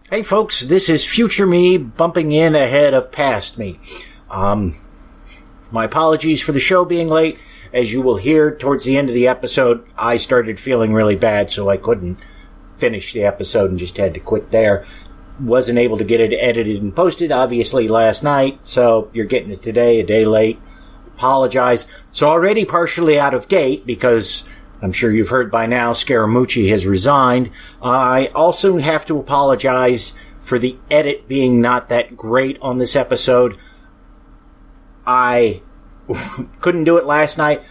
Hey folks, this is future me bumping in ahead of past me. My apologies for the show being late. As you will hear towards the end of the episode, I started feeling really bad, so I couldn't finish the episode and just had to quit there. Wasn't able to get it edited and posted, obviously, last night, so you're getting it today, a day late. Apologize. It's already partially out of date because I'm sure you've heard by now Scaramucci has resigned. I also have to apologize for the edit being not that great on this episode. I couldn't do it last night.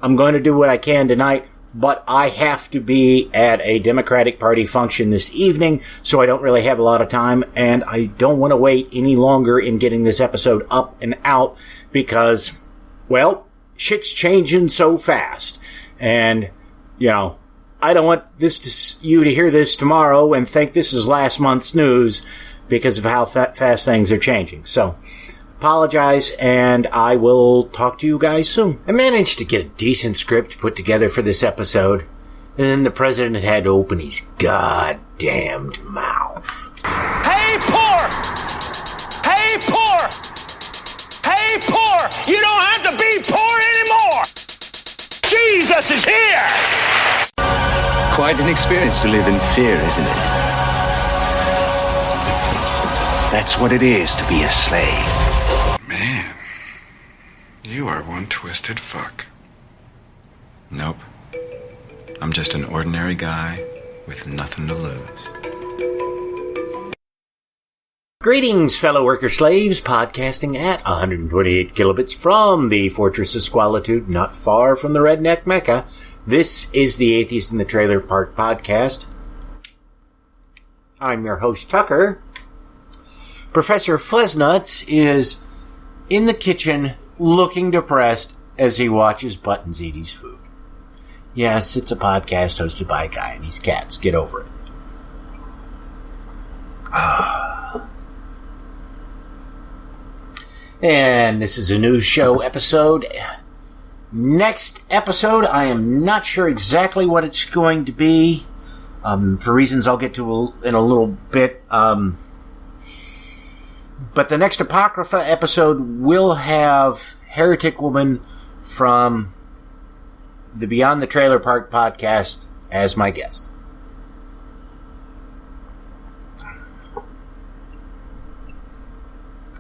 I'm going to do what I can tonight, but I have to be at a Democratic Party function this evening, so I don't really have a lot of time, and I don't want to wait any longer in getting this episode up and out because, well, shit's changing so fast. And, you know, I don't want you to hear this tomorrow and think this is last month's news because of how fast things are changing. So, apologize, and I will talk to you guys soon. I managed to get a decent script put together for this episode, and then the president had to open his goddamned mouth. Hey, poor! Hey, poor! Hey, poor! You don't have to be poor anymore! Jesus is here! Quite an experience to live in fear, isn't it? That's what it is to be a slave. Man, you are one twisted fuck. Nope. I'm just an ordinary guy with nothing to lose. Greetings, fellow worker slaves, podcasting at 128 kilobits from the Fortress of Squalitude, not far from the redneck Mecca. This is the Atheist in the Trailer Park podcast. I'm your host, Tucker. Professor Fuzznuts is in the kitchen looking depressed as he watches Buttons eat his food. Yes, it's a podcast hosted by a guy and his cats. Get over it. And this is a news show episode. Next episode, I am not sure exactly what it's going to be. For reasons I'll get to in a little bit. But the next Apocrypha episode will have Heretic Woman from the Beyond the Trailer Park podcast as my guest.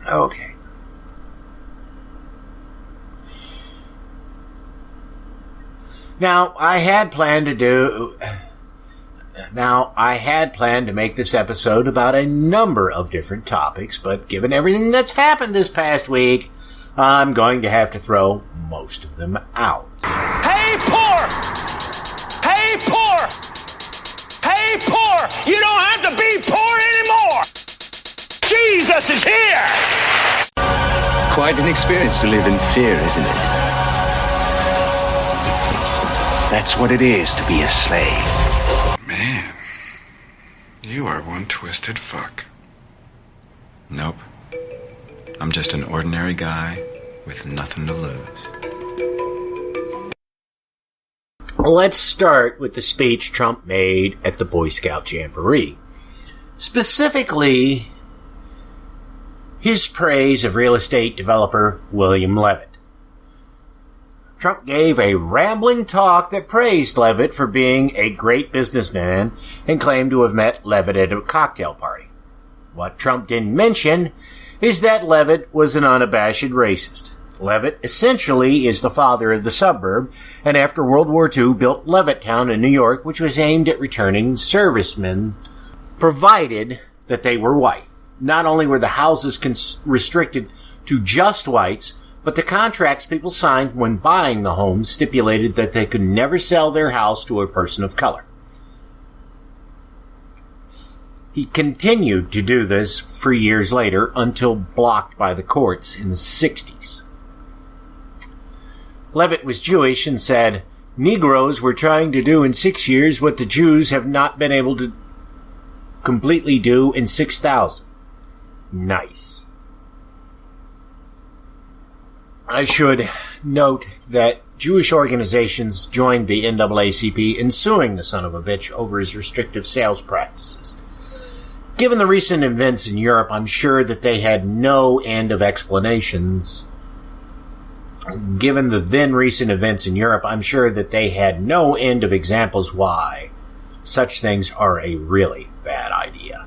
Okay. Now, I had planned to make this episode about a number of different topics, but given everything that's happened this past week, I'm going to have to throw most of them out. Hey, poor! Hey, poor! Hey, poor! You don't have to be poor anymore! Jesus is here! Quite an experience to live in fear, isn't it? That's what it is to be a slave. Man, you are one twisted fuck. Nope. I'm just an ordinary guy with nothing to lose. Let's start with the speech Trump made at the Boy Scout Jamboree. Specifically, his praise of real estate developer William Levitt. Trump gave a rambling talk that praised Levitt for being a great businessman and claimed to have met Levitt at a cocktail party. What Trump didn't mention is that Levitt was an unabashed racist. Levitt essentially is the father of the suburb, and after World War II built Levittown in New York, which was aimed at returning servicemen, provided that they were white. Not only were the houses restricted to just whites, but the contracts people signed when buying the homes stipulated that they could never sell their house to a person of color. He continued to do this for years later until blocked by the courts in the 60s. Levitt was Jewish and said, "Negroes were trying to do in 6 years what the Jews have not been able to completely do in 6,000. Nice. I should note that Jewish organizations joined the NAACP in suing the son of a bitch over his restrictive sales practices. Given the recent events in Europe, I'm sure that they had no end of explanations. Given the then recent events in Europe, I'm sure that they had no end of examples why such things are a really bad idea.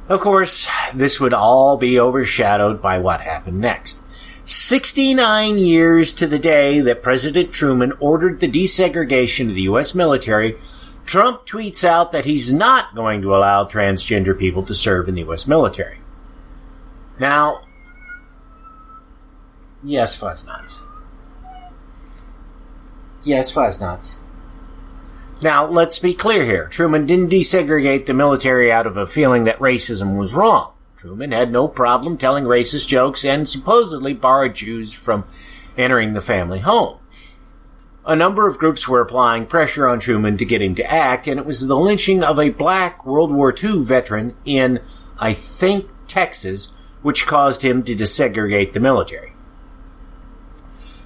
Of course, this would all be overshadowed by what happened next. 69 years to the day that President Truman ordered the desegregation of the U.S. military, Trump tweets out that he's not going to allow transgender people to serve in the U.S. military. Now, yes, Fuzznuts. Yes, Fuzznuts. Now, let's be clear here. Truman didn't desegregate the military out of a feeling that racism was wrong. Truman had no problem telling racist jokes and supposedly barred Jews from entering the family home. A number of groups were applying pressure on Truman to get him to act, and it was the lynching of a black World War II veteran in, I think, Texas, which caused him to desegregate the military.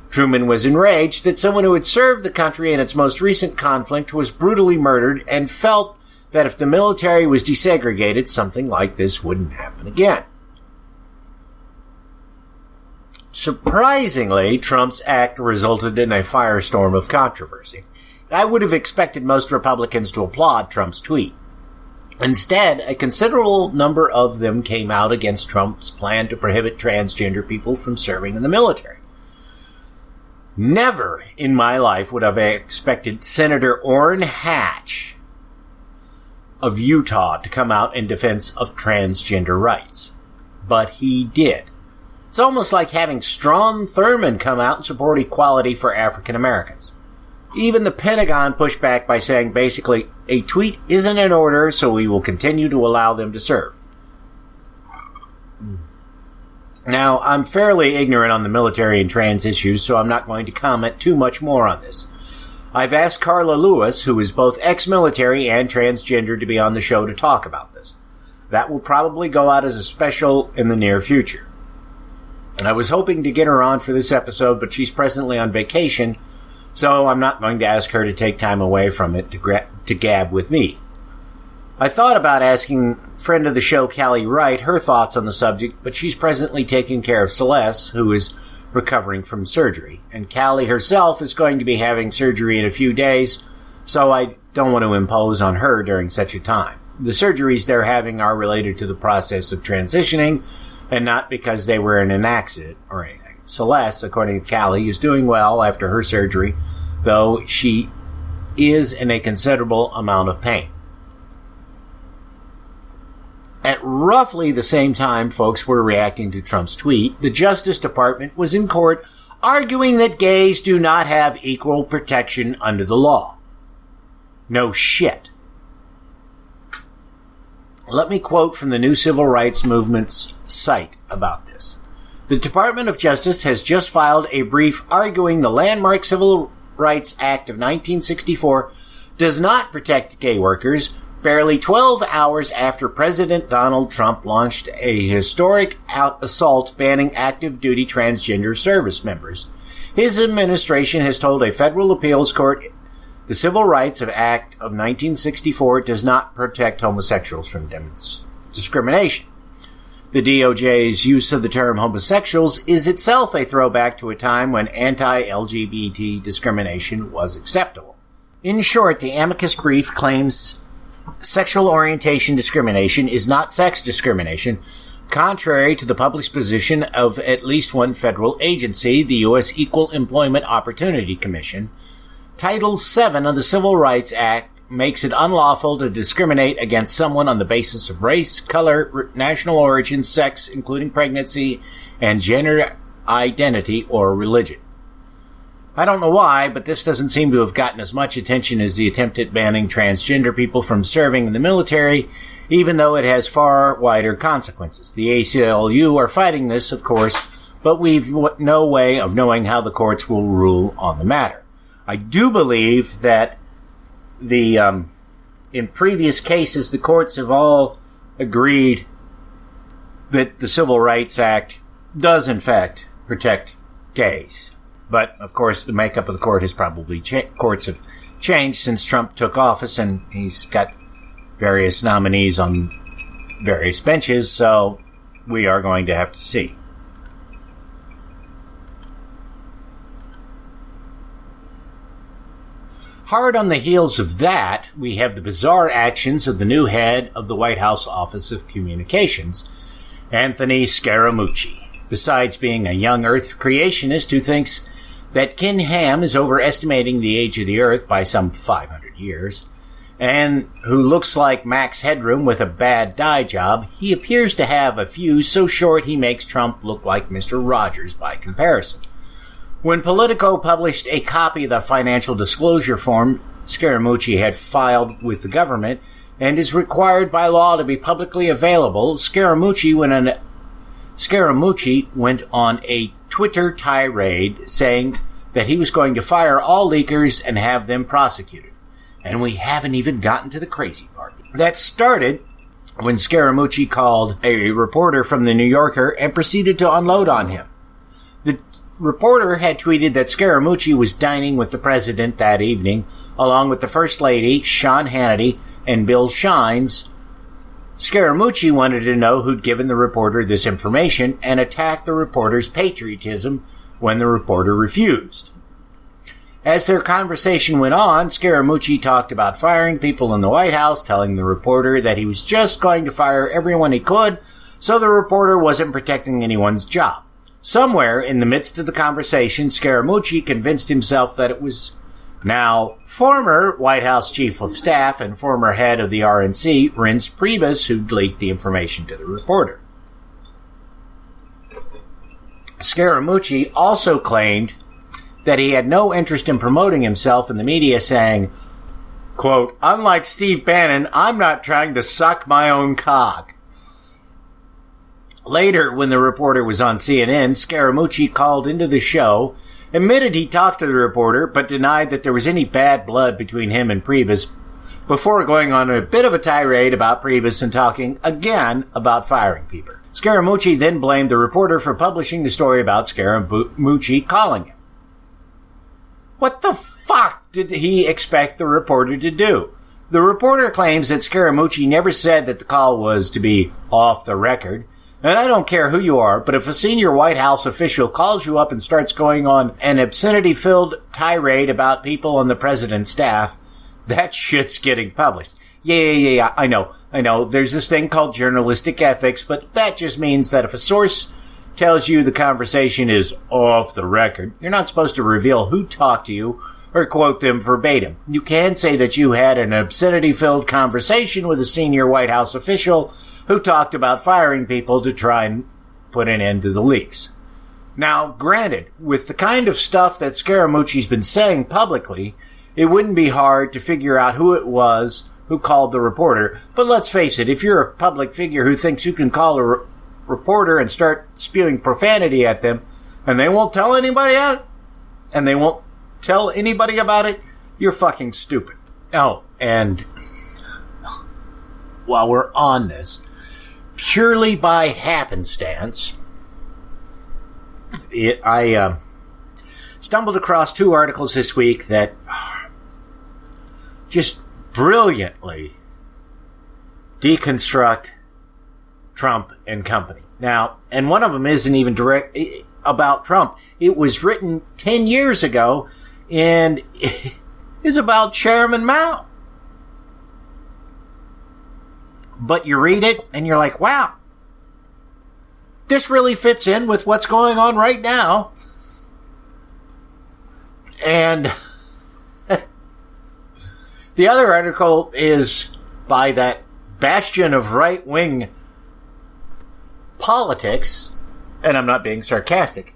Truman was enraged that someone who had served the country in its most recent conflict was brutally murdered and felt that if the military was desegregated, something like this wouldn't happen again. Surprisingly, Trump's act resulted in a firestorm of controversy. I would have expected most Republicans to applaud Trump's tweet. Instead, a considerable number of them came out against Trump's plan to prohibit transgender people from serving in the military. Never in my life would I have expected Senator Orrin Hatch of Utah to come out in defense of transgender rights. But he did. It's almost like having Strom Thurmond come out and support equality for African Americans. Even the Pentagon pushed back by saying basically, a tweet isn't in order, so we will continue to allow them to serve. Now, I'm fairly ignorant on the military and trans issues, so I'm not going to comment too much more on this. I've asked Carla Lewis, who is both ex-military and transgender, to be on the show to talk about this. That will probably go out as a special in the near future. And I was hoping to get her on for this episode, but she's presently on vacation, so I'm not going to ask her to take time away from it to gab with me. I thought about asking friend of the show, Callie Wright, her thoughts on the subject, but she's presently taking care of Celeste, who is recovering from surgery. And Callie herself is going to be having surgery in a few days, so I don't want to impose on her during such a time. The surgeries they're having are related to the process of transitioning, and not because they were in an accident or anything. Celeste, according to Callie, is doing well after her surgery, though she is in a considerable amount of pain. At roughly the same time folks were reacting to Trump's tweet, the Justice Department was in court arguing that gays do not have equal protection under the law. No shit. Let me quote from the New Civil Rights Movement's site about this. The Department of Justice has just filed a brief arguing the landmark Civil Rights Act of 1964 does not protect gay workers, barely 12 hours after President Donald Trump launched a historic assault banning active duty transgender service members. His administration has told a federal appeals court the Civil Rights Act of 1964 does not protect homosexuals from discrimination. The DOJ's use of the term homosexuals is itself a throwback to a time when anti-LGBT discrimination was acceptable. In short, the amicus brief claims sexual orientation discrimination is not sex discrimination, contrary to the published position of at least one federal agency, the U.S. Equal Employment Opportunity Commission. Title VII of the Civil Rights Act makes it unlawful to discriminate against someone on the basis of race, color, national origin, sex, including pregnancy, and gender identity or religion. I don't know why, but this doesn't seem to have gotten as much attention as the attempt at banning transgender people from serving in the military, even though it has far wider consequences. The ACLU are fighting this, of course, but we've no way of knowing how the courts will rule on the matter. I do believe that in previous cases, the courts have all agreed that the Civil Rights Act does, in fact, protect gays. But, of course, the makeup of the court has probably courts have changed since Trump took office, and he's got various nominees on various benches, so we are going to have to see. Hard on the heels of that, we have the bizarre actions of the new head of the White House Office of Communications, Anthony Scaramucci. Besides being a young Earth creationist who thinks that Ken Ham is overestimating the age of the Earth by some 500 years, and who looks like Max Headroom with a bad dye job, he appears to have a fuse so short he makes Trump look like Mr. Rogers by comparison. When Politico published a copy of the financial disclosure form Scaramucci had filed with the government and is required by law to be publicly available, Scaramucci went on a Twitter tirade saying that he was going to fire all leakers and have them prosecuted. And we haven't even gotten to the crazy part. That started when Scaramucci called a reporter from the New Yorker and proceeded to unload on him. The reporter had tweeted that Scaramucci was dining with the president that evening, along with the First Lady, Sean Hannity, and Bill Shines. Scaramucci wanted to know who'd given the reporter this information and attacked the reporter's patriotism when the reporter refused. As their conversation went on, Scaramucci talked about firing people in the White House, telling the reporter that he was just going to fire everyone he could, so the reporter wasn't protecting anyone's job. Somewhere in the midst of the conversation, Scaramucci convinced himself that it was now former White House Chief of Staff and former head of the RNC, Reince Priebus, who'd leaked the information to the reporter. Scaramucci also claimed that he had no interest in promoting himself in the media, saying, quote, "Unlike Steve Bannon, I'm not trying to suck my own cock." Later, when the reporter was on CNN, Scaramucci called into the show, admitted he talked to the reporter, but denied that there was any bad blood between him and Priebus, before going on a bit of a tirade about Priebus and talking again about firing people. Scaramucci then blamed the reporter for publishing the story about Scaramucci calling him. What the fuck did he expect the reporter to do? The reporter claims that Scaramucci never said that the call was to be off the record. And I don't care who you are, but if a senior White House official calls you up and starts going on an obscenity-filled tirade about people on the president's staff, that shit's getting published. Yeah, I know. There's this thing called journalistic ethics, but that just means that if a source tells you the conversation is off the record, you're not supposed to reveal who talked to you or quote them verbatim. You can say that you had an obscenity-filled conversation with a senior White House official who talked about firing people to try and put an end to the leaks. Now, granted, with the kind of stuff that Scaramucci's been saying publicly, it wouldn't be hard to figure out who it was who called the reporter. But let's face it, if you're a public figure who thinks you can call a reporter and start spewing profanity at them, and they won't tell anybody about it, you're fucking stupid. Oh, and while we're on this, purely by happenstance, I stumbled across two articles this week that just brilliantly deconstruct Trump and company. Now, and one of them isn't even direct about Trump. It was written 10 years ago and is about Chairman Mao. But you read it and you're like, wow, this really fits in with what's going on right now. And the other article is by that bastion of right-wing politics, and I'm not being sarcastic,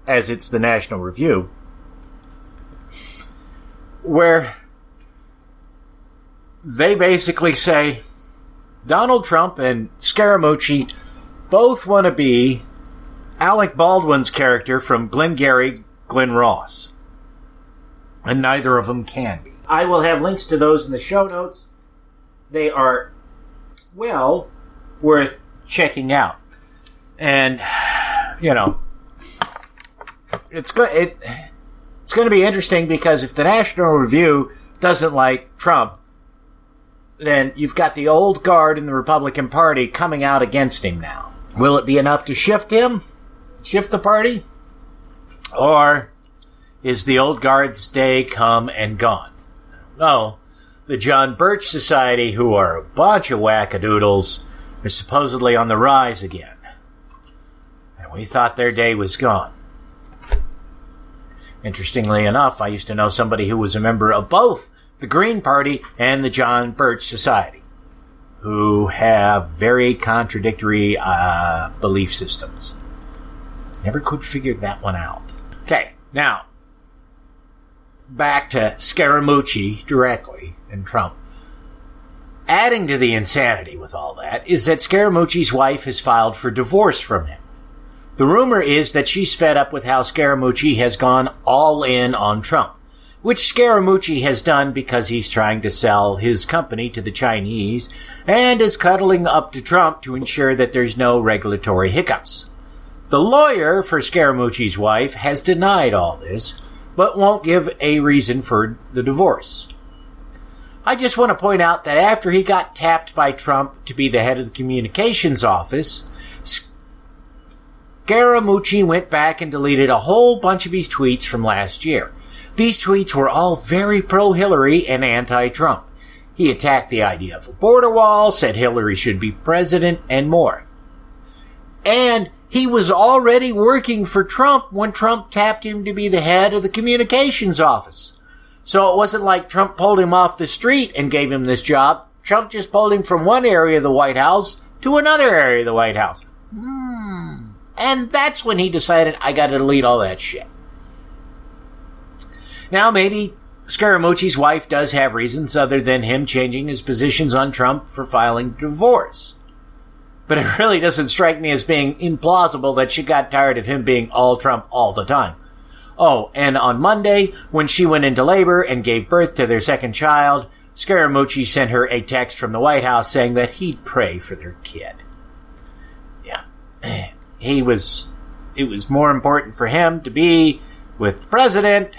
as it's the National Review, where they basically say Donald Trump and Scaramucci both want to be Alec Baldwin's character from Glengarry Glen Ross. And neither of them can be. I will have links to those in the show notes. They are, well, worth checking out. And, you know, it's going to be interesting because if the National Review doesn't like Trump, then you've got the old guard in the Republican Party coming out against him now. Will it be enough to shift him? Shift the party? Or is the old guard's day come and gone? No. The John Birch Society, who are a bunch of wackadoodles, are supposedly on the rise again. And we thought their day was gone. Interestingly enough, I used to know somebody who was a member of both the Green Party and the John Birch Society, who have very contradictory belief systems. Never could figure that one out. Okay, now, back to Scaramucci directly and Trump. Adding to the insanity with all that is that Scaramucci's wife has filed for divorce from him. The rumor is that she's fed up with how Scaramucci has gone all in on Trump, which Scaramucci has done because he's trying to sell his company to the Chinese and is cuddling up to Trump to ensure that there's no regulatory hiccups. The lawyer for Scaramucci's wife has denied all this, but won't give a reason for the divorce. I just want to point out that after he got tapped by Trump to be the head of the communications office, Scaramucci went back and deleted a whole bunch of his tweets from last year. These tweets were all very pro-Hillary and anti-Trump. He attacked the idea of a border wall, said Hillary should be president, and more. And he was already working for Trump when Trump tapped him to be the head of the communications office. So it wasn't like Trump pulled him off the street and gave him this job. Trump just pulled him from one area of the White House to another area of the White House. And that's when he decided, I gotta delete all that shit. Now, maybe Scaramucci's wife does have reasons other than him changing his positions on Trump for filing divorce. But it really doesn't strike me as being implausible that she got tired of him being all Trump all the time. Oh, and on Monday, when she went into labor and gave birth to their second child, Scaramucci sent her a text from the White House saying that he'd pray for their kid. Yeah. It was more important for him to be with the president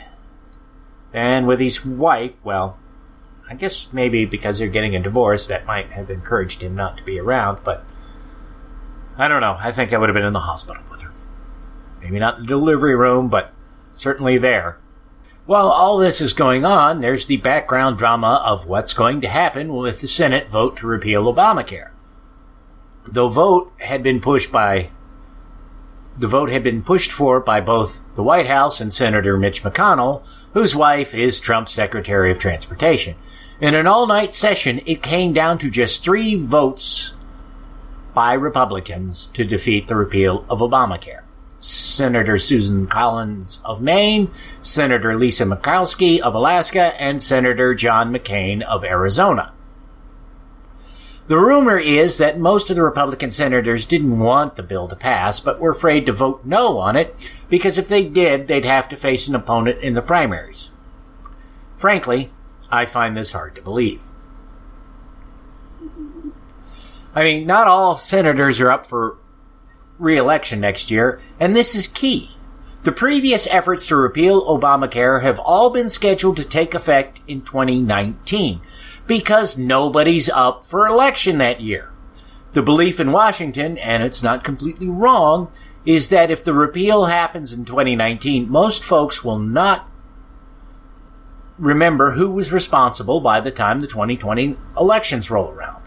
than with his wife. Well, I guess maybe because they're getting a divorce, that might have encouraged him not to be around, but I don't know. I think I would have been in the hospital with her. Maybe not in the delivery room, but certainly there. While all this is going on, there's the background drama of what's going to happen with the Senate vote to repeal Obamacare. The vote had been pushed for by both the White House and Senator Mitch McConnell, whose wife is Trump's Secretary of Transportation. In an all-night session, it came down to just 3 votes by Republicans to defeat the repeal of Obamacare. Senator Susan Collins of Maine, Senator Lisa Murkowski of Alaska, and Senator John McCain of Arizona. The rumor is that most of the Republican senators didn't want the bill to pass, but were afraid to vote no on it, because if they did, they'd have to face an opponent in the primaries. Frankly, I find this hard to believe. I mean, not all senators are up for re-election next year, and this is key. The previous efforts to repeal Obamacare have all been scheduled to take effect in 2019, because nobody's up for election that year. The belief in Washington, and it's not completely wrong, is that if the repeal happens in 2019, most folks will not remember who was responsible by the time the 2020 elections roll around.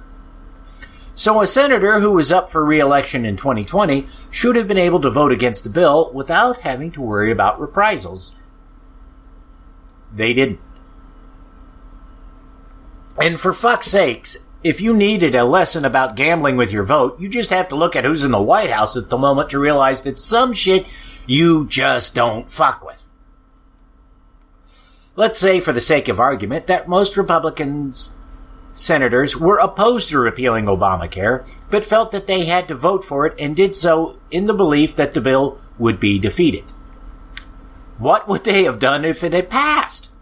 So a senator who was up for re-election in 2020 should have been able to vote against the bill without having to worry about reprisals. They didn't. And for fuck's sakes, if you needed a lesson about gambling with your vote, you just have to look at who's in the White House at the moment to realize that some shit you just don't fuck with. Let's say, for the sake of argument, that most senators were opposed to repealing Obamacare, but felt that they had to vote for it and did so in the belief that the bill would be defeated. What would they have done if it had passed?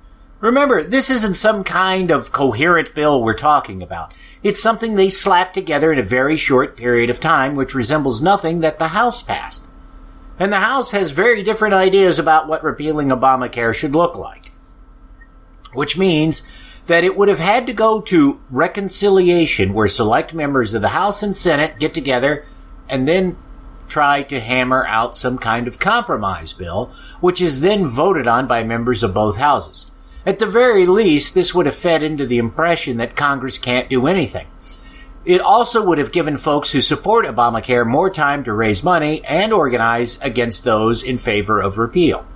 Remember, this isn't some kind of coherent bill we're talking about. It's something they slapped together in a very short period of time, which resembles nothing that the House passed. And the House has very different ideas about what repealing Obamacare should look like. Which means that it would have had to go to reconciliation, where select members of the House and Senate get together and then try to hammer out some kind of compromise bill, which is then voted on by members of both houses. At the very least, this would have fed into the impression that Congress can't do anything. It also would have given folks who support Obamacare more time to raise money and organize against those in favor of repeal.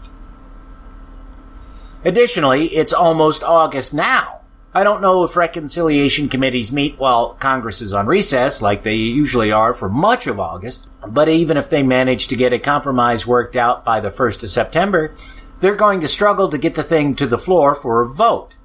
Additionally, it's almost August now. I don't know if reconciliation committees meet while Congress is on recess, like they usually are for much of August, but even if they manage to get a compromise worked out by the 1st of September, they're going to struggle to get the thing to the floor for a vote.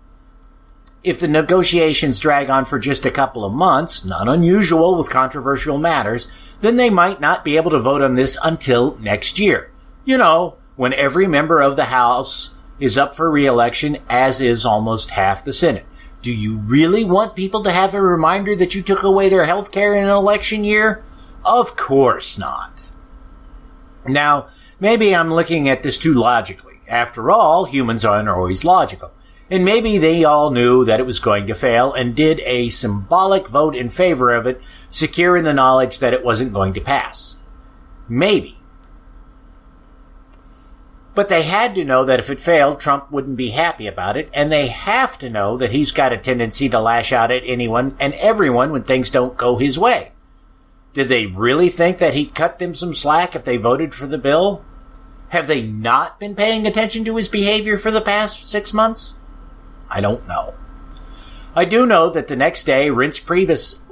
If the negotiations drag on for just a couple of months, not unusual with controversial matters, then they might not be able to vote on this until next year. You know, when every member of the House is up for re-election, as is almost half the Senate. Do you really want people to have a reminder that you took away their health care in an election year? Of course not. Now, maybe I'm looking at this too logically. After all, humans aren't always logical. And maybe they all knew that it was going to fail and did a symbolic vote in favor of it, secure in the knowledge that it wasn't going to pass. Maybe. But they had to know that if it failed, Trump wouldn't be happy about it, and they have to know that he's got a tendency to lash out at anyone and everyone when things don't go his way. Did they really think that he'd cut them some slack if they voted for the bill? Have they not been paying attention to his behavior for the past 6 months? I don't know. I do know that the next day, Reince Priebus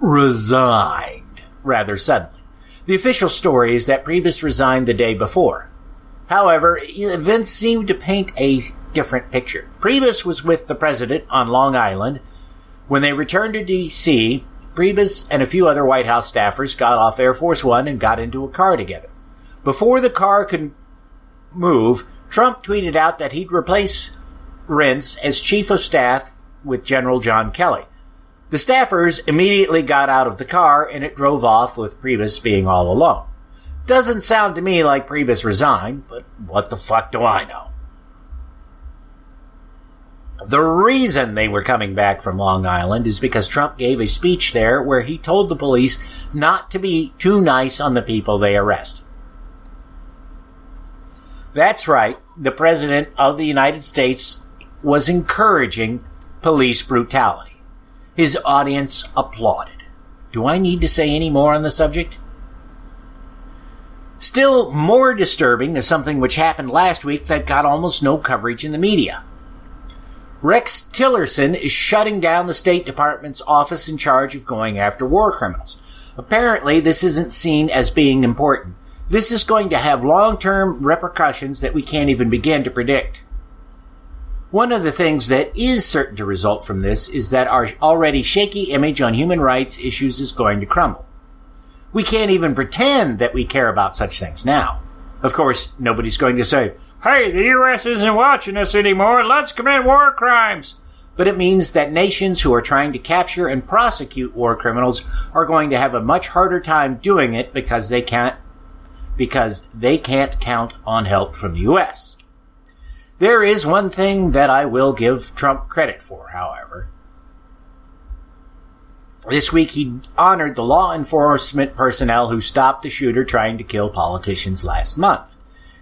resigned rather suddenly. The official story is that Priebus resigned the day before. However, events seem to paint a different picture. Priebus was with the president on Long Island. When they returned to D.C., Priebus and a few other White House staffers got off Air Force One and got into a car together. Before the car could move, Trump tweeted out that he'd replace Reince as chief of staff with General John Kelly. The staffers immediately got out of the car and it drove off with Priebus being all alone. Doesn't sound to me like Priebus resigned, but what the fuck do I know? The reason they were coming back from Long Island is because Trump gave a speech there where he told the police not to be too nice on the people they arrest. That's right, the President of the United States was encouraging police brutality. His audience applauded. Do I need to say any more on the subject? Still more disturbing is something which happened last week that got almost no coverage in the media. Rex Tillerson is shutting down the State Department's office in charge of going after war criminals. Apparently, this isn't seen as being important. This is going to have long-term repercussions that we can't even begin to predict. One of the things that is certain to result from this is that our already shaky image on human rights issues is going to crumble. We can't even pretend that we care about such things now. Of course, nobody's going to say, "Hey, the U.S. isn't watching us anymore, let's commit war crimes." But it means that nations who are trying to capture and prosecute war criminals are going to have a much harder time doing it because they can't count on help from the U.S. There is one thing that I will give Trump credit for, however. This week, he honored the law enforcement personnel who stopped the shooter trying to kill politicians last month.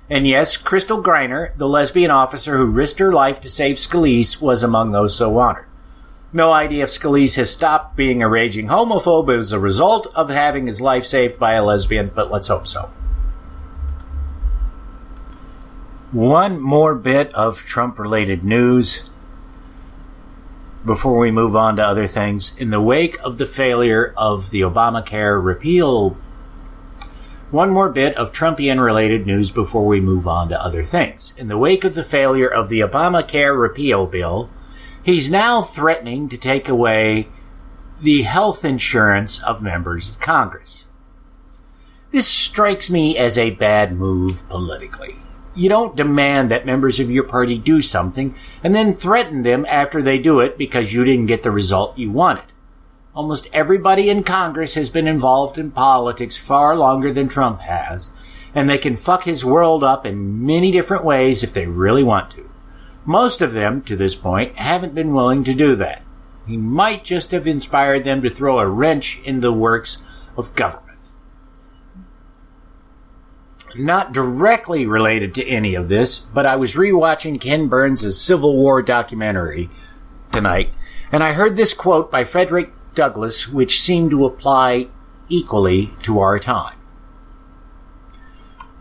And yes, Crystal Griner, the lesbian officer who risked her life to save Scalise, was among those so honored. No idea if Scalise has stopped being a raging homophobe as a result of having his life saved by a lesbian, but let's hope so. One more bit of Trump-related news before we move on to other things. In the wake of the failure of the Obamacare repeal, one more bit of Trumpian-related news before we move on to other things. In the wake of the failure of the Obamacare repeal bill, he's now threatening to take away the health insurance of members of Congress. This strikes me as a bad move politically. You don't demand that members of your party do something and then threaten them after they do it because you didn't get the result you wanted. Almost everybody in Congress has been involved in politics far longer than Trump has, and they can fuck his world up in many different ways if they really want to. Most of them, to this point, haven't been willing to do that. He might just have inspired them to throw a wrench in the works of government. Not directly related to any of this, but I was rewatching Ken Burns' Civil War documentary tonight, and I heard this quote by Frederick Douglass, which seemed to apply equally to our time.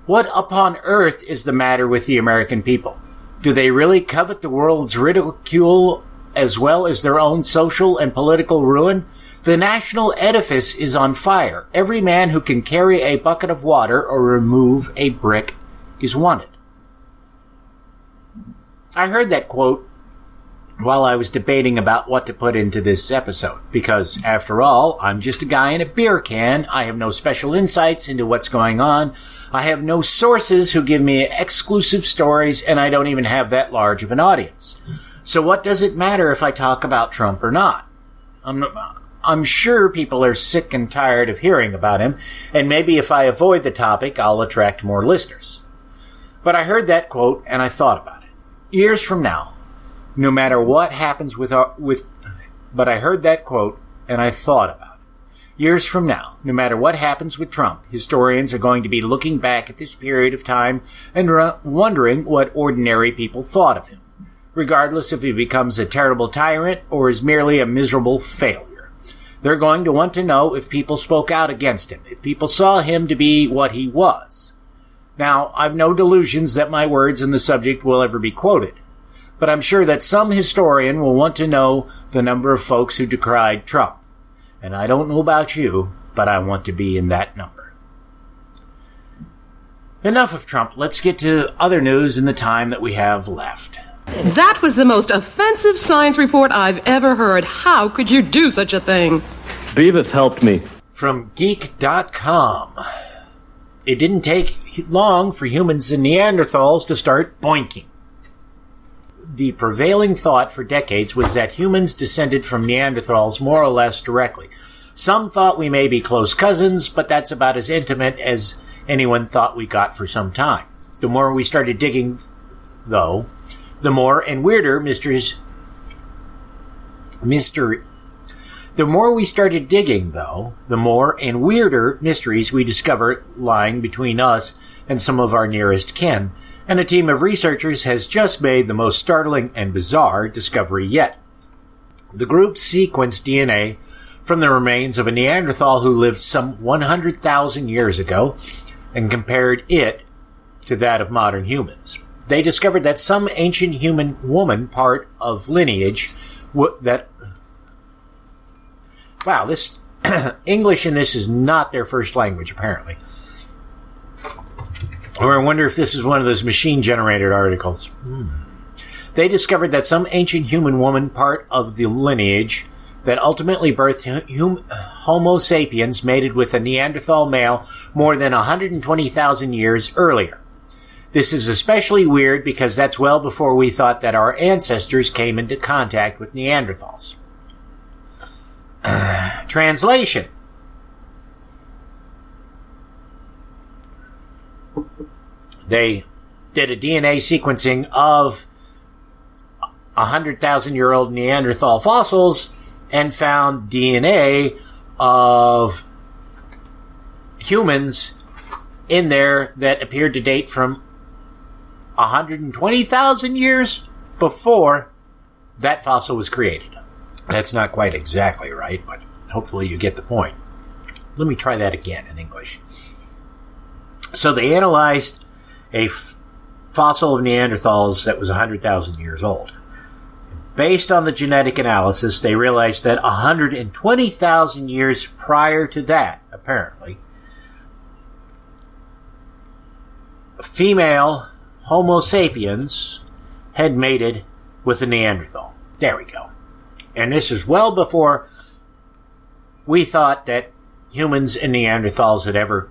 What upon earth is the matter with the American people? Do they really covet the world's ridicule as well as their own social and political ruin? The national edifice is on fire. Every man who can carry a bucket of water or remove a brick is wanted. I heard that quote while I was debating about what to put into this episode, because, after all, I'm just a guy in a beer can. I have no special insights into what's going on. I have no sources who give me exclusive stories, and I don't even have that large of an audience. So what does it matter if I talk about Trump or not? I'm sure people are sick and tired of hearing about him, and maybe if I avoid the topic, I'll attract more listeners. But I heard that quote, and I thought about it. Years from now, no matter what happens but I heard that quote, and I thought about it. Years from now, no matter what happens with Trump, historians are going to be looking back at this period of time and wondering what ordinary people thought of him, regardless if he becomes a terrible tyrant or is merely a miserable failure. They're going to want to know if people spoke out against him, if people saw him to be what he was. Now, I've no delusions that my words on the subject will ever be quoted, but I'm sure that some historian will want to know the number of folks who decried Trump. And I don't know about you, but I want to be in that number. Enough of Trump. Let's get to other news in the time that we have left. That was the most offensive science report I've ever heard. How could you do such a thing? Beavis helped me. From Geek.com. It didn't take long for humans and Neanderthals to start boinking. The prevailing thought for decades was that humans descended from Neanderthals more or less directly. Some thought we may be close cousins, but that's about as intimate as anyone thought we got for some time. The more we started digging, though, the more and weirder mysteries we discover lying between us and some of our nearest kin, and a team of researchers has just made the most startling and bizarre discovery yet. The group sequenced DNA from the remains of a Neanderthal who lived some 100,000 years ago and compared it to that of modern humans. They discovered that some ancient human woman part of lineage this English in this is not their first language, apparently. Or I wonder if this is one of those machine-generated articles. They discovered that some ancient human woman part of the lineage that ultimately birthed Homo sapiens mated with a Neanderthal male more than 120,000 years earlier. This is especially weird because that's well before we thought that our ancestors came into contact with Neanderthals. Translation. They did a DNA sequencing of 100,000-year-old Neanderthal fossils and found DNA of humans in there that appeared to date from 120,000 years before that fossil was created. That's not quite exactly right, but hopefully you get the point. Let me try that again in English. So they analyzed a fossil of Neanderthals that was 100,000 years old. Based on the genetic analysis, they realized that 120,000 years prior to that, apparently, female Homo sapiens had mated with a Neanderthal. There we go. And this is well before we thought that humans and Neanderthals had ever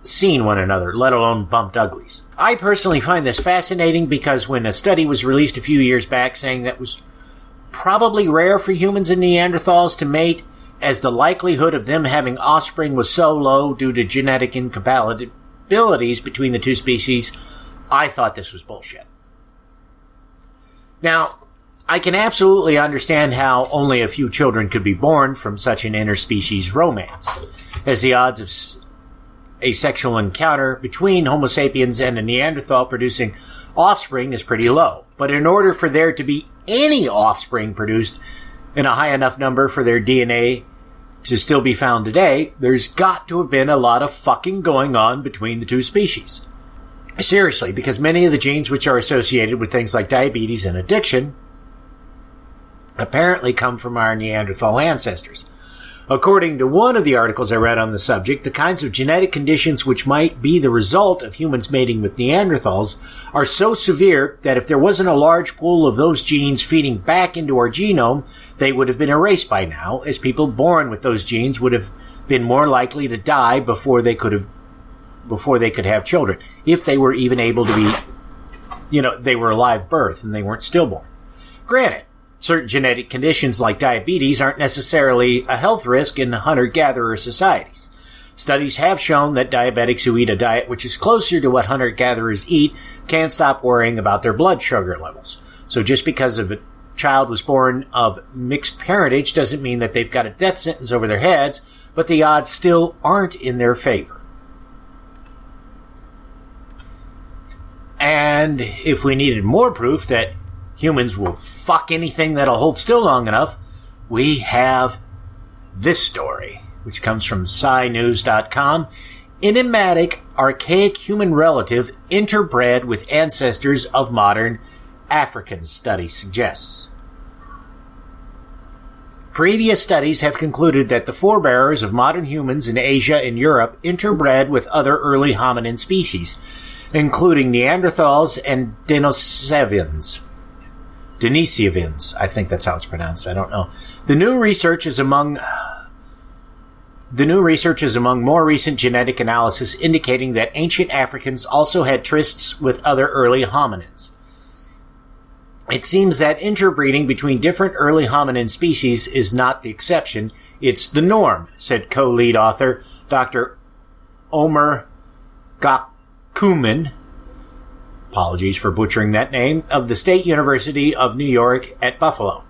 seen one another, let alone bumped uglies. I personally find this fascinating because when a study was released a few years back saying that it was probably rare for humans and Neanderthals to mate, as the likelihood of them having offspring was so low due to genetic incompatibilities between the two species, I thought this was bullshit. Now, I can absolutely understand how only a few children could be born from such an interspecies romance, as the odds of a sexual encounter between Homo sapiens and a Neanderthal producing offspring is pretty low. But in order for there to be any offspring produced in a high enough number for their DNA to still be found today, there's got to have been a lot of fucking going on between the two species. Seriously, because many of the genes which are associated with things like diabetes and addiction apparently come from our Neanderthal ancestors. According to one of the articles I read on the subject, the kinds of genetic conditions which might be the result of humans mating with Neanderthals are so severe that if there wasn't a large pool of those genes feeding back into our genome, they would have been erased by now, as people born with those genes would have been more likely to die before they could have children, if they were even able to be, they were a live birth and they weren't stillborn. Granted, certain genetic conditions like diabetes aren't necessarily a health risk in hunter-gatherer societies. Studies have shown that diabetics who eat a diet which is closer to what hunter-gatherers eat can stop worrying about their blood sugar levels. So just because a child was born of mixed parentage doesn't mean that they've got a death sentence over their heads, but the odds still aren't in their favor. And if we needed more proof that humans will fuck anything that'll hold still long enough, we have this story, which comes from SciNews.com. Enigmatic, archaic human relative interbred with ancestors of modern Africans, study suggests. Previous studies have concluded that the forebearers of modern humans in Asia and Europe interbred with other early hominin species, including Neanderthals and Denisovans. Denisovans, I think that's how it's pronounced. I don't know. The new research is among more recent genetic analysis indicating that ancient Africans also had trysts with other early hominins. It seems that interbreeding between different early hominin species is not the exception, it's the norm, said co-lead author Dr. Omer Gakumen, apologies for butchering that name, of the State University of New York at Buffalo.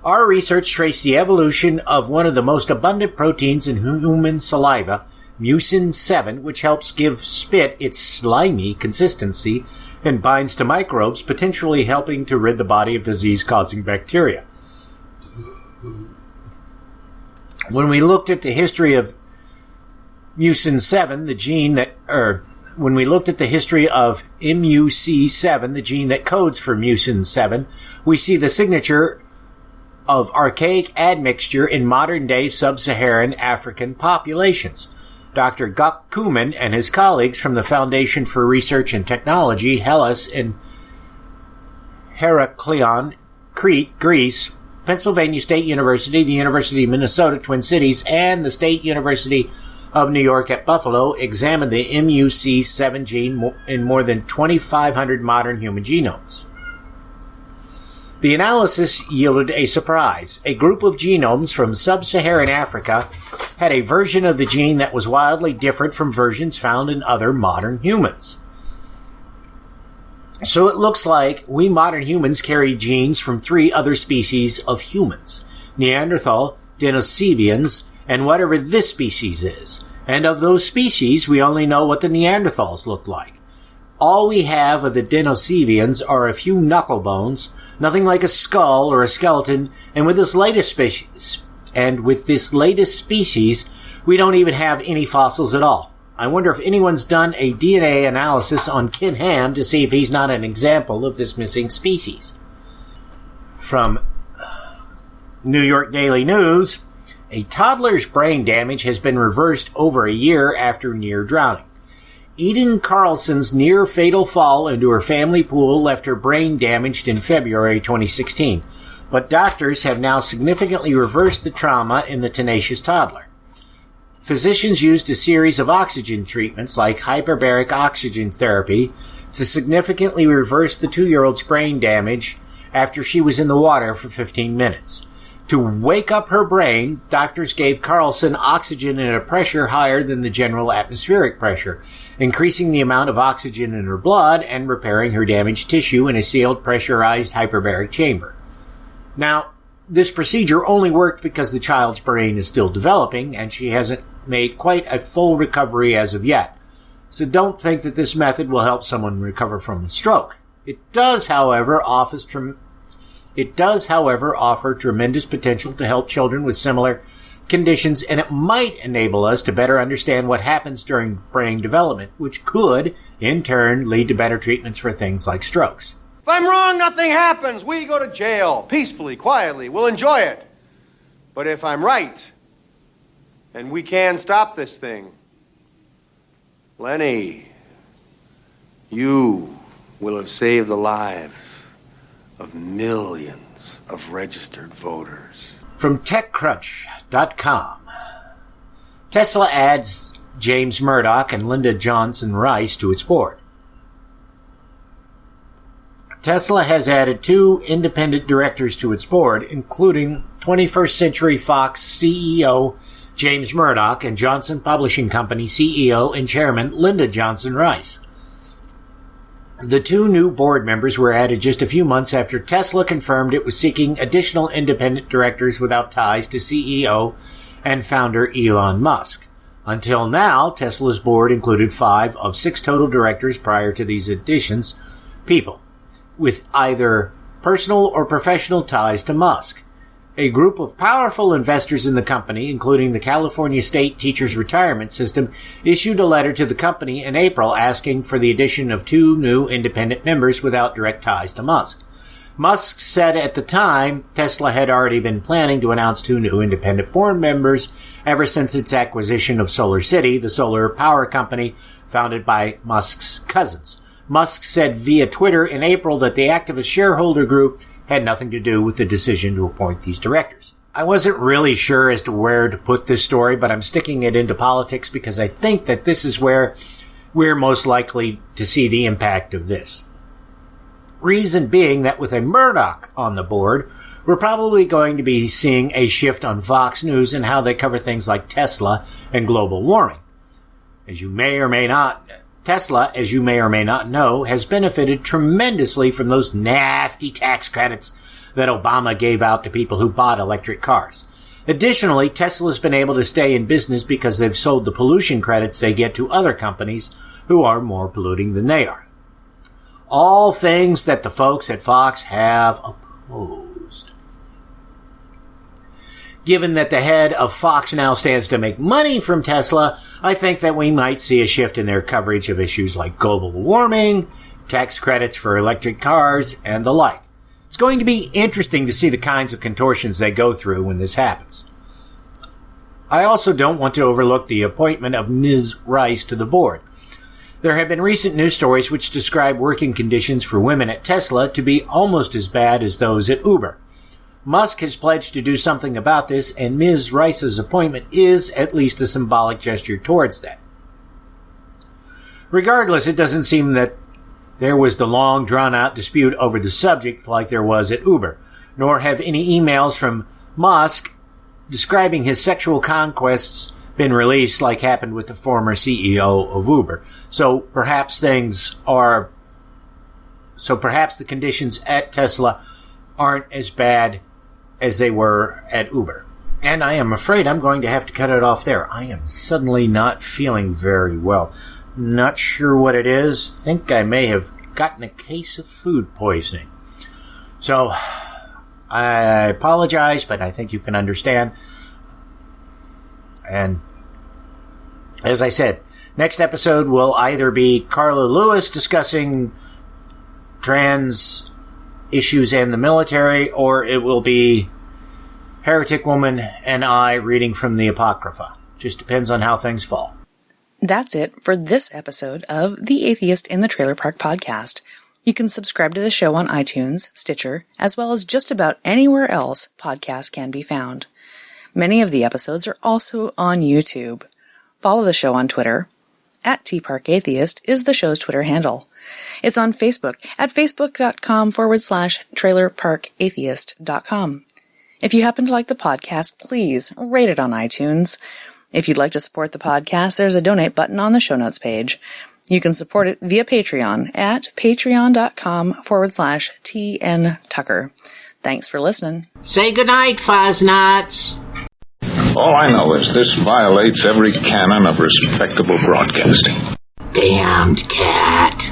Our research traced the evolution of one of the most abundant proteins in human saliva, mucin 7, which helps give spit its slimy consistency and binds to microbes, potentially helping to rid the body of disease-causing bacteria. When we looked at the history of mucin 7, when we looked at the history of MUC7, the gene that codes for mucin 7, we see the signature of archaic admixture in modern-day sub-Saharan African populations. Dr. Gakumen and his colleagues from the Foundation for Research and Technology, Hellas in Heraklion, Crete, Greece, Pennsylvania State University, the University of Minnesota, Twin Cities, and the State University of New York at Buffalo examined the MUC7 gene in more than 2,500 modern human genomes. The analysis yielded a surprise. A group of genomes from sub-Saharan Africa had a version of the gene that was wildly different from versions found in other modern humans. So it looks like we modern humans carry genes from 3 other species of humans: Neanderthal, Denisovans, and whatever this species is. And of those species, we only know what the Neanderthals looked like. All we have of the Denisovans are a few knuckle bones, nothing like a skull or a skeleton, and with this latest species, we don't even have any fossils at all. I wonder if anyone's done a DNA analysis on Ken Ham to see if he's not an example of this missing species. From New York Daily News, a toddler's brain damage has been reversed over a year after near drowning. Eden Carlson's near-fatal fall into her family pool left her brain damaged in February 2016, but doctors have now significantly reversed the trauma in the tenacious toddler. Physicians used a series of oxygen treatments like hyperbaric oxygen therapy to significantly reverse the 2-year-old's brain damage after she was in the water for 15 minutes. To wake up her brain, doctors gave Carlson oxygen at a pressure higher than the general atmospheric pressure, increasing the amount of oxygen in her blood and repairing her damaged tissue in a sealed, pressurized hyperbaric chamber. Now, this procedure only worked because the child's brain is still developing, and she hasn't made quite a full recovery as of yet. So don't think that this method will help someone recover from a stroke. It does, however, offer tremendous potential to help children with similar conditions, and it might enable us to better understand what happens during brain development, which could, in turn, lead to better treatments for things like strokes. If I'm wrong, nothing happens. We go to jail, peacefully, quietly. We'll enjoy it. But if I'm right, and we can stop this thing, Lenny, you will have saved the lives of millions of registered voters. From TechCrunch.com, Tesla adds James Murdoch and Linda Johnson Rice to its board. Tesla has added 2 independent directors to its board, including 21st Century Fox CEO James Murdoch and Johnson Publishing Company CEO and Chairman Linda Johnson Rice. The 2 new board members were added just a few months after Tesla confirmed it was seeking additional independent directors without ties to CEO and founder Elon Musk. Until now, Tesla's board included 5 of 6 total directors prior to these additions, people with either personal or professional ties to Musk. A group of powerful investors in the company, including the California State Teachers Retirement System, issued a letter to the company in April asking for the addition of 2 new independent members without direct ties to Musk. Musk said at the time Tesla had already been planning to announce 2 new independent board members ever since its acquisition of SolarCity, the solar power company founded by Musk's cousins. Musk said via Twitter in April that the activist shareholder group had nothing to do with the decision to appoint these directors. I wasn't really sure as to where to put this story, but I'm sticking it into politics because I think that this is where we're most likely to see the impact of this. Reason being that with a Murdoch on the board, we're probably going to be seeing a shift on Fox News and how they cover things like Tesla and global warming. Tesla, as you may or may not know, has benefited tremendously from those nasty tax credits that Obama gave out to people who bought electric cars. Additionally, Tesla's been able to stay in business because they've sold the pollution credits they get to other companies who are more polluting than they are. All things that the folks at Fox have opposed. Given that the head of Fox now stands to make money from Tesla, I think that we might see a shift in their coverage of issues like global warming, tax credits for electric cars, and the like. It's going to be interesting to see the kinds of contortions they go through when this happens. I also don't want to overlook the appointment of Ms. Rice to the board. There have been recent news stories which describe working conditions for women at Tesla to be almost as bad as those at Uber. Musk has pledged to do something about this, and Ms. Rice's appointment is at least a symbolic gesture towards that. Regardless, it doesn't seem that there was the long, drawn-out dispute over the subject like there was at Uber, nor have any emails from Musk describing his sexual conquests been released like happened with the former CEO of Uber. So perhaps the conditions at Tesla aren't as bad as they were at Uber. And I am afraid I'm going to have to cut it off there. I am suddenly not feeling very well. Not sure what it is. Think I may have gotten a case of food poisoning. So, I apologize, but I think you can understand. And, as I said, next episode will either be Carla Lewis discussing trans issues and the military, or it will be Heretic Woman and I reading from the Apocrypha. Just depends on how things fall. That's it for this episode of The Atheist in the Trailer Park Podcast. You can subscribe to the show on iTunes, Stitcher, as well as just about anywhere else podcasts can be found. Many of the episodes are also on YouTube. Follow the show on Twitter. @TParkAtheist is the show's Twitter handle. It's on Facebook at facebook.com/trailerparkatheist.com. If you happen to like the podcast, please rate it on iTunes. If you'd like to support the podcast, there's a donate button on the show notes page. You can support it via Patreon at patreon.com/TN Tucker. Thanks for listening. Say goodnight, Fosnuts. All I know is this violates every canon of respectable broadcasting. Damned cat.